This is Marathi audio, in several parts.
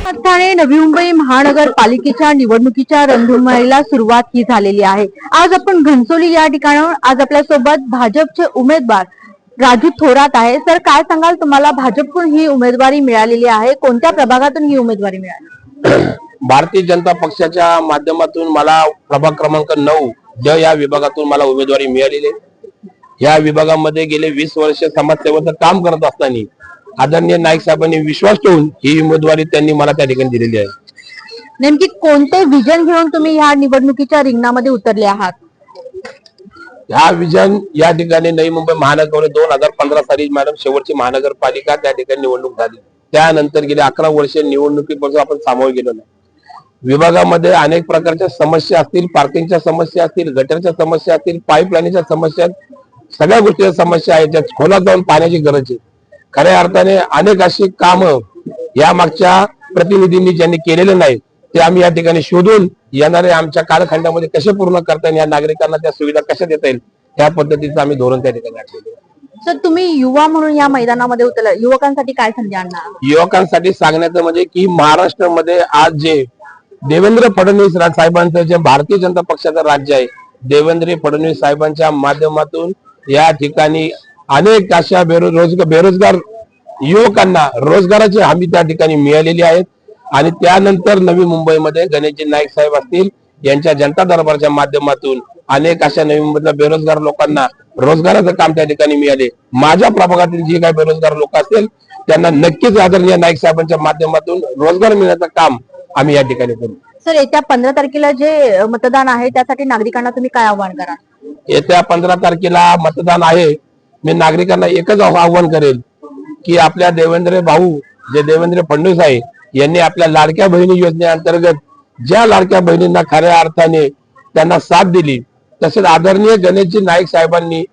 अर्थाने नवी मुंबई महानगरपालिकेच्या निवडणुकीच्या रणधुमाळीला सुरुवात ही झालेली आहे। आज आपण घनसोली या ठिकाणाहून आज आपल्या सोबत भाजपचे उमेदवार राजू थोरात आहे। सर, काय सांगाल, तुम्हाला भाजपकडून ही उमेदवारी मिळालेली आहे, कोणत्या प्रभागातून ही उमेदवारी मिळाली? भारतीय जनता पक्षाच्या माध्यमातून मला प्रभाग क्रमांक 9 ज या विभागातून मला उमेदवारी मिळालेली आहे। या विभागामध्ये गेले 20 वर्ष समाजसेवेचं काम करत असताना आदरणीय नाईक साहेबांनी विश्वास ठेवून ही उमेदवारी त्यांनी मला त्या ठिकाणी दिलेली आहे। नेमकी कोणते विजन घेऊन तुम्ही या निवडणुकीच्या रिंगणामध्ये उतरले आहात? हा विजन या ठिकाणी नवी मुंबई महानगर 2015 साली मॅडम शेवटची महानगरपालिका त्या ठिकाणी निवडणूक झाली। त्यानंतर गेले 11 वर्ष निवडणुकीपासून आपण सामोरे गेलो नाही। विभागामध्ये अनेक प्रकारच्या समस्या असतील, पार्किंगच्या समस्या असतील, गटरच्या समस्या असतील, पाईपलाईनच्या समस्या, सगळ्या गोष्टीच्या समस्या आहेत, ज्या खोलात जाऊन पाहण्याची गरज आहे। खऱ्या अर्थाने अनेक अशी कामं या मागच्या प्रतिनिधींनी ज्यांनी केलेले नाही ते आम्ही या ठिकाणी शोधून येणारे आमच्या कालखंडामध्ये कसे पूर्ण करता येईल, या नागरिकांना त्या सुविधा कशा देता येईल, त्या पद्धतीचं आम्ही धोरण त्या ठिकाणी आखलेले आहे। सर, तुम्ही युवा म्हणून या मैदानामध्ये उतरला, युवकांसाठी काय संधी आणणार? युवकांसाठी सांगण्याचं म्हणजे की महाराष्ट्रामध्ये आज जे देवेंद्र फडणवीस साहेबांचं जे भारतीय जनता पक्षाचं राज्य आहे, देवेंद्र फडणवीस साहेबांच्या माध्यमातून या ठिकाणी अनेक अशा बेरोजगार युवकांना रोजगाराची हमी त्या ठिकाणी मिळालेली आहेत। आणि त्यानंतर नवी मुंबईमध्ये गणेशजी नाईक साहेब असतील यांच्या जनता दरबारच्या माध्यमातून अनेक अशा नवी मुंबईतल्या बेरोजगार लोकांना रोजगाराचं काम त्या ठिकाणी मिळाले। माझ्या प्रभागातील जे काही बेरोजगार लोक असतील त्यांना नक्कीच आदरणीय नाईक साहेबांच्या माध्यमातून रोजगार मिळण्याचं काम आम्ही या ठिकाणी करू। सर, येत्या 15 तारखेला जे मतदान आहे त्यासाठी नागरिकांना तुम्ही काय आव्हान कराल? येत्या 15 तारखेला मतदान आहे। मी नागरिकांना एकच आव्हान करेल की आपल्या देवेंद्र भाऊ जे देवेंद्र फडणवीस आहे यांनी आपल्या लाडक्या बहिणी योजनेअंतर्गत ज्या लाडक्या बहिणींना खऱ्या अर्थाने त्यांना साथ दिली, तसेच आदरणीय गणेशजी नाईक साहेबांनी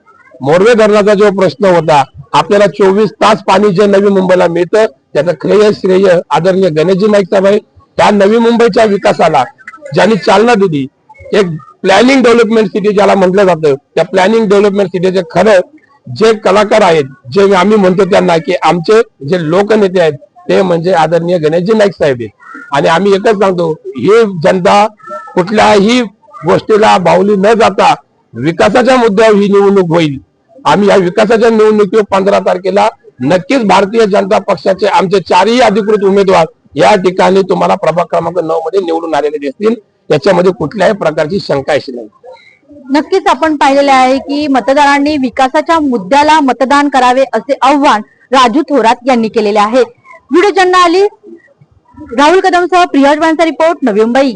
मोरवे धरणाचा जो प्रश्न होता, आपल्याला 24 तास पाणी जे नवी मुंबईला मिळतं त्याचं श्रेय आदरणीय गणेशजी नाईक साहेब आहे। त्या नवी मुंबईच्या विकासाला ज्यांनी चालना दिली, एक प्लॅनिंग डेव्हलपमेंट सिटी ज्याला म्हटलं जातं, त्या प्लॅनिंग डेव्हलपमेंट सिटीचे खरं जे कलाकार आहेत, जे आम्ही म्हणतो त्यांना की आमचे जे लोकनेते आहेत ते म्हणजे आदरणीय गणेशजी नाईक साहेब आहेत। आणि आम्ही एकच सांगतो, ही जनता कुठल्याही गोष्टीला बाहुली न जाता विकासाच्या मुद्द्यावर ही निवडणूक होईल। आम्ही या विकासाच्या निवडणुकीवर 15 तारखेला नक्कीच भारतीय जनता पक्षाचे आमचे 4ही अधिकृत उमेदवार या ठिकाणी तुम्हाला प्रभाग क्रमांक 9 मध्ये निवडून आलेले दिसतील, त्याच्यामध्ये कुठल्याही प्रकारची शंका अशी नाही। नक्कीच आपण पाहिलेले आहे की मतदारांनी विकासाच्या मुद्द्याला मतदान करावे असे आव्हान राजू थोरात यांनी केलेले आहे। व्हिडिओ जर्नलिस्ट राहुल कदमसह प्रिया रिपोर्ट, नवी मुंबई।